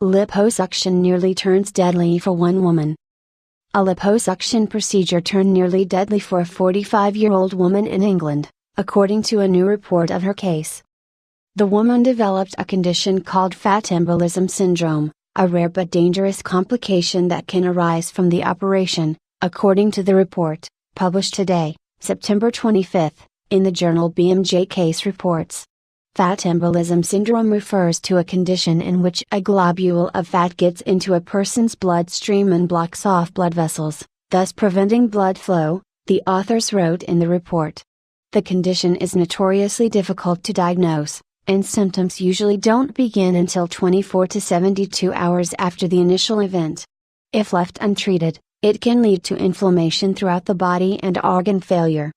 Liposuction nearly turns deadly for one woman. A liposuction procedure turned nearly deadly for a 45-year-old woman in England, according to a new report of her case. The woman developed a condition called fat embolism syndrome, a rare but dangerous complication that can arise from the operation, according to the report, published today, September 25, in the journal BMJ Case Reports. Fat embolism syndrome refers to a condition in which a globule of fat gets into a person's bloodstream and blocks off blood vessels, thus preventing blood flow, the authors wrote in the report. The condition is notoriously difficult to diagnose, and symptoms usually don't begin until 24 to 72 hours after the initial event. If left untreated, it can lead to inflammation throughout the body and organ failure.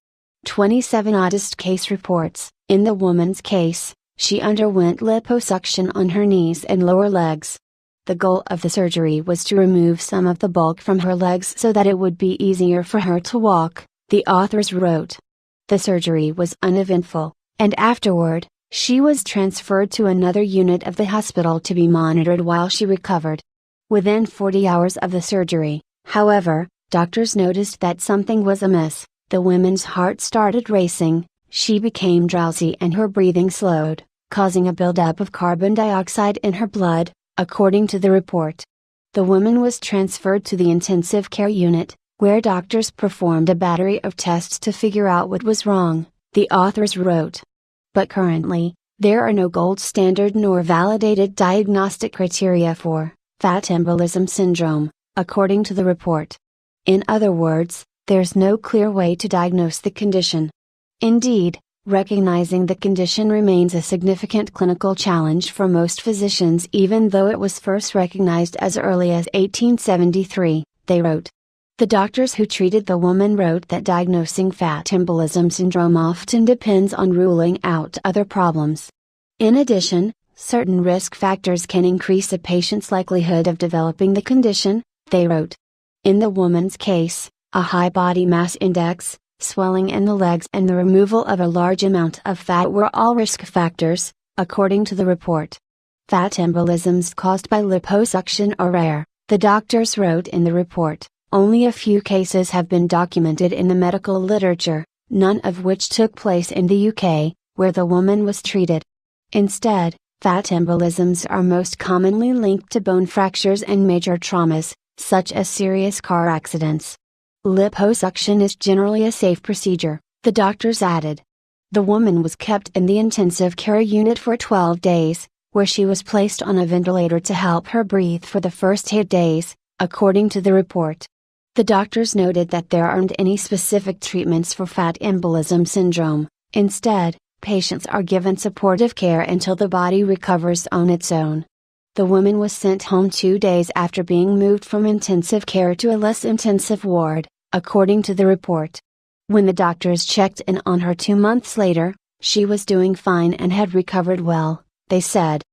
27 Oddest Case Reports. In the woman's case, she underwent liposuction on her knees and lower legs. The goal of the surgery was to remove some of the bulk from her legs so that it would be easier for her to walk, the authors wrote. The surgery was uneventful, and afterward, she was transferred to another unit of the hospital to be monitored while she recovered. Within 40 hours of the surgery, however, doctors noticed that something was amiss. The woman's heart started racing, she became drowsy and her breathing slowed, causing a buildup of carbon dioxide in her blood, according to the report. The woman was transferred to the intensive care unit, where doctors performed a battery of tests to figure out what was wrong, the authors wrote. But currently, there are no gold standard nor validated diagnostic criteria for fat embolism syndrome, according to the report. In other words, there's no clear way to diagnose the condition. Indeed, recognizing the condition remains a significant clinical challenge for most physicians even though it was first recognized as early as 1873, they wrote. The doctors who treated the woman wrote that diagnosing fat embolism syndrome often depends on ruling out other problems. In addition, certain risk factors can increase a patient's likelihood of developing the condition, they wrote. In the woman's case, a high body mass index, swelling in the legs and the removal of a large amount of fat were all risk factors, according to the report. Fat embolisms caused by liposuction are rare, the doctors wrote in the report. Only a few cases have been documented in the medical literature, none of which took place in the UK, where the woman was treated. Instead, fat embolisms are most commonly linked to bone fractures and major traumas, such as serious car accidents. Liposuction is generally a safe procedure, the doctors added. The woman was kept in the intensive care unit for 12 days, where she was placed on a ventilator to help her breathe for the first 8 days, according to the report. The doctors noted that there aren't any specific treatments for fat embolism syndrome. Instead, patients are given supportive care until the body recovers on its own. The woman was sent home 2 days after being moved from intensive care to a less intensive ward, according to the report. When the doctors checked in on her 2 months later, she was doing fine and had recovered well, they said.